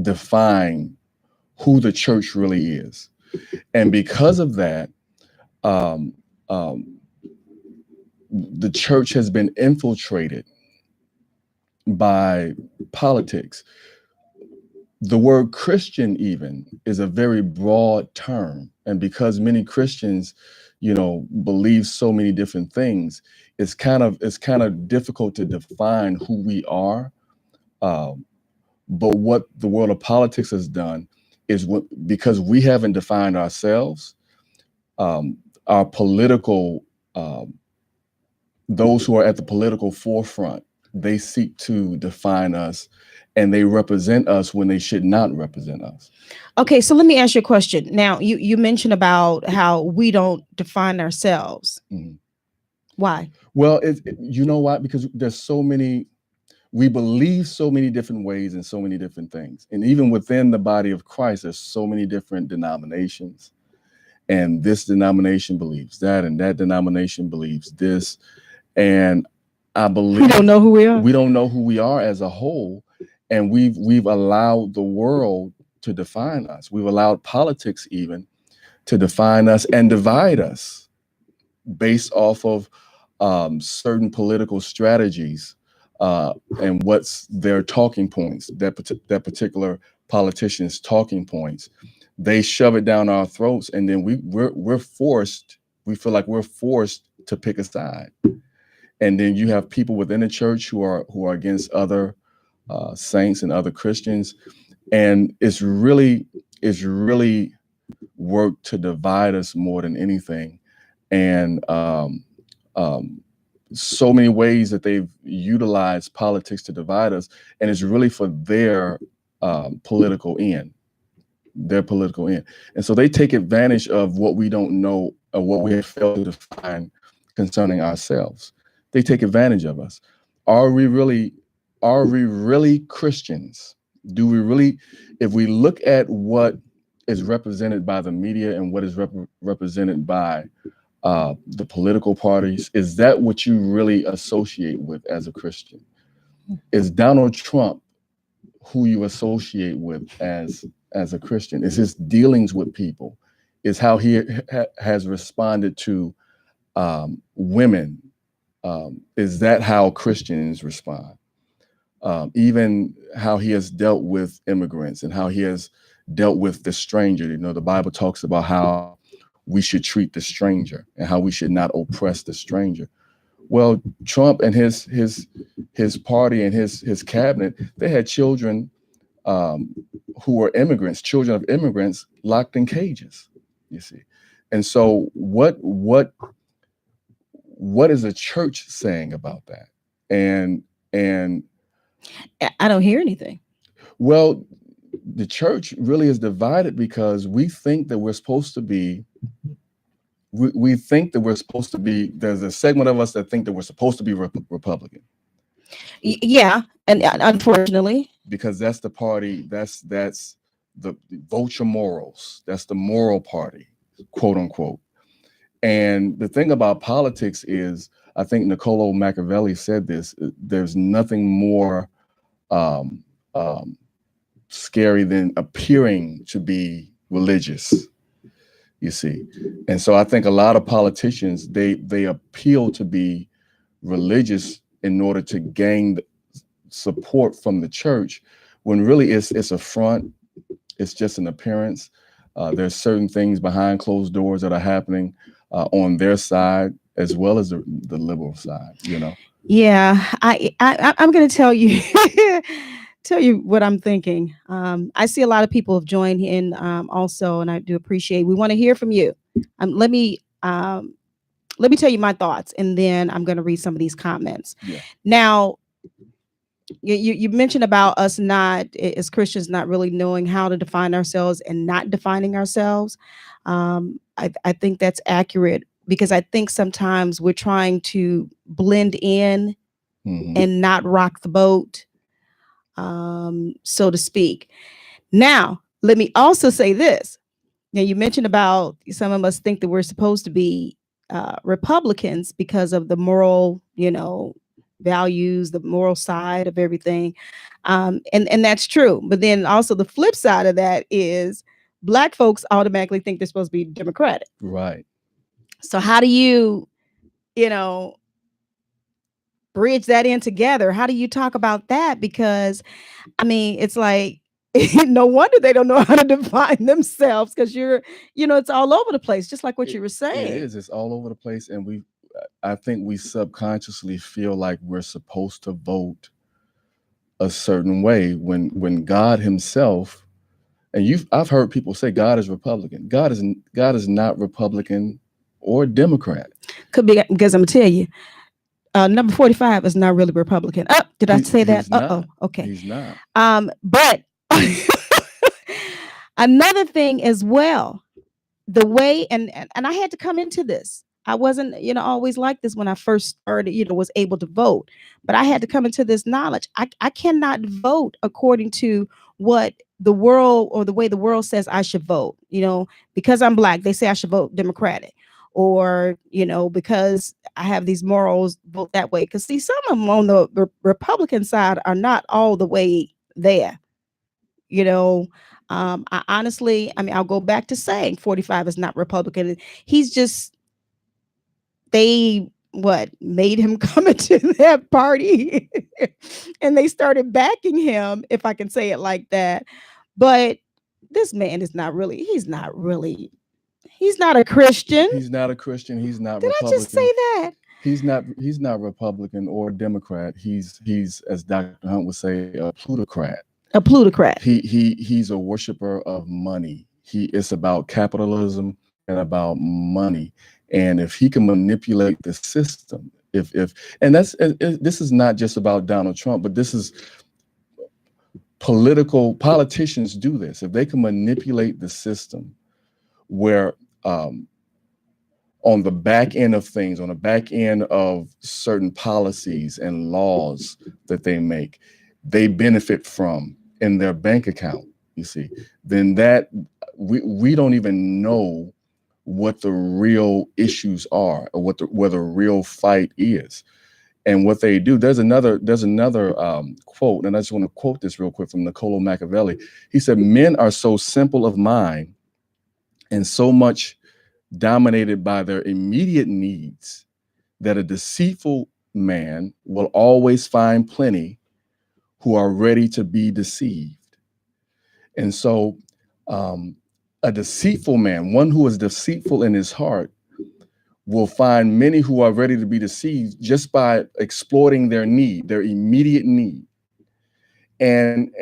define who the church really is, and because of that, the church has been infiltrated by politics. The word Christian even is a very broad term. And because many Christians, believe so many different things, it's kind of difficult to define who we are. But what the world of politics has done is because we haven't defined ourselves, our political, those who are at the political forefront, they seek to define us, and they represent us when they should not represent us. Okay, so let me ask you a question. Now, you mentioned about how we don't define ourselves. Mhm. Why? Well, you know why? Because there's so many, we believe so many different ways and so many different things. And even within the body of Christ, there's so many different denominations. And this denomination believes that, and that denomination believes this. And I believe we don't know who we are. We don't know who we are as a whole. And we've allowed the world to define us. We've allowed politics even to define us and divide us based off of certain political strategies and what's their talking points, that particular politician's talking points. They shove it down our throats, and then we're forced. We feel like we're forced to pick a side. And then you have people within the church who are against other saints and other Christians, and it's really worked to divide us more than anything. And so many ways that they've utilized politics to divide us, and it's really for their political end. Their political end. And so they take advantage of what we don't know or what we have failed to define concerning ourselves. They take advantage of us. Are we really Christians? Do we really, if we look at what is represented by the media and what is represented by the political parties, is that what you really associate with as a Christian? Is Donald Trump who you associate with as a Christian? Is his dealings with people? Is how he has responded to women? Is that how Christians respond? Even how he has dealt with immigrants and how he has dealt with the stranger. The Bible talks about how we should treat the stranger and how we should not oppress the stranger. Well, Trump and his party and his cabinet, they had children who were immigrants, children of immigrants, locked in cages. You see, and so what is the church saying about that? And I don't hear anything. Well, the church really is divided because we think that we're supposed to be. We think that we're supposed to be. There's a segment of us that think that we're supposed to be Republican. Yeah, and unfortunately, because that's the party. That's the vote your morals. That's the moral party, quote unquote. And the thing about politics is, I think Niccolo Machiavelli said this, there's nothing more scary than appearing to be religious, you see. And so I think a lot of politicians, they appeal to be religious in order to gain support from the church, when really it's a front, it's just an appearance. There's certain things behind closed doors that are happening on their side as well as the liberal side, Yeah, I'm going to tell you what I'm thinking. I see a lot of people have joined in also, and I do appreciate. We want to hear from you. Let me let me tell you my thoughts, and then I'm going to read some of these comments. Yeah. Now, you mentioned about us not, as Christians, not really knowing how to define ourselves and not defining ourselves. I think that's accurate, because I think sometimes we're trying to blend in Mhm. and not rock the boat, so to speak. Now, let me also say this. Now, you mentioned about some of us think that we're supposed to be Republicans because of the moral, values, the moral side of everything. And that's true. But then also the flip side of that is Black folks automatically think they're supposed to be Democratic. Right. So how do you know, bridge that in together? How do you talk about that? Because I mean, it's like, no wonder they don't know how to define themselves, because it's all over the place, just like what you were It saying. is. It's all over the place, and I think we subconsciously feel like we're supposed to vote a certain way when God Himself, and I've heard people say God is Republican. God is not Republican or Democrat. Could be, because I'm gonna tell you, number 45 is not really Republican. Oh, did I say that? He's not. Oh, okay. He's not. But another thing as well, the way, and I had to come into this. I wasn't, always like this when I first started, was able to vote. But I had to come into this knowledge. I cannot vote according to what the world, or the way the world says I should vote. Because I'm Black, they say I should vote Democratic. Or, because I have these morals, vote that way. Because see, some of them on the Republican side are not all the way there. I honestly, I'll go back to saying 45 is not Republican. He's just, they made him come into that party and they started backing him, if I can say it like that. But this man is not really, he's not a Christian. He's not a Christian. He's not Did Republican. I just say that? He's not Republican or Democrat. He's, as Dr. Hunt would say, a plutocrat. A plutocrat. He's a worshiper of money. It's about capitalism and about money. And if he can manipulate the system, and this is not just about Donald Trump, but this is politicians do this. If they can manipulate the system where, on the back end of things, on the back end of certain policies and laws that they make, they benefit from in their bank account, you see, then that we don't even know what the real issues are, or where the real fight is. And what they do, there's another quote, and I just want to quote this real quick from Niccolo Machiavelli. He said, "Men are so simple of mind and so much dominated by their immediate needs that a deceitful man will always find plenty who are ready to be deceived." And so a deceitful man, one who is deceitful in his heart, will find many who are ready to be deceived just by exploiting their immediate need. And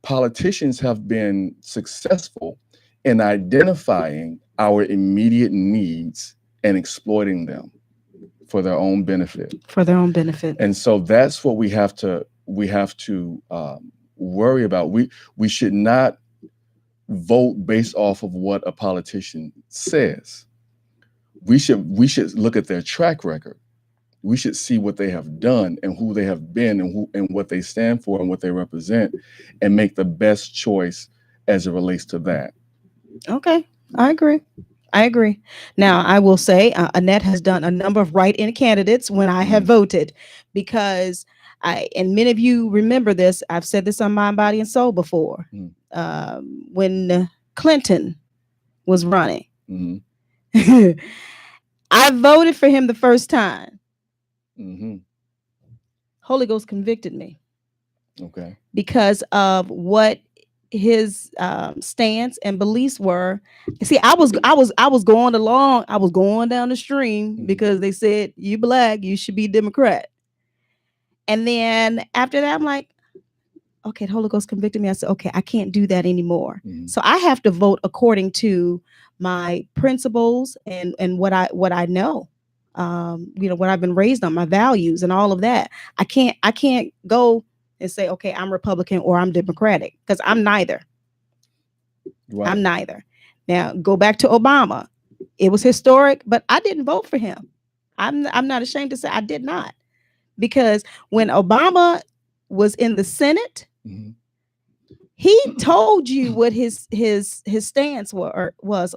politicians have been successful in identifying our immediate needs and exploiting them for their own benefit. For their own benefit. And so that's what we have to worry about. We should not vote based off of what a politician says. We should look at their track record. We should see what they have done and who they have been and what they stand for and what they represent, and make the best choice as it relates to that. Okay, I agree. Now, I will say Annette has done a number of write-in candidates when I have voted, because and many of you remember this, I've said this on Mind, Body, and Soul before. When Clinton was running, I voted for him the first time. Holy Ghost convicted me. Okay. Because of what his stance and beliefs were. See, I was going along, I was going down the stream because they said, you Black, you should be Democrat. And then after that, I'm like, okay, the Holy Ghost convicted me. I said, okay, I can't do that anymore. So I have to vote according to my principles and what I know. what I've been raised on, my values and all of that. I can't go and say, okay, I'm Republican or I'm Democratic, because I'm neither. Right. I'm neither. Now go back to Obama. It was historic, but I didn't vote for him. I'm not ashamed to say I did not, because when Obama was in the Senate, Mhm. he told you what his stance was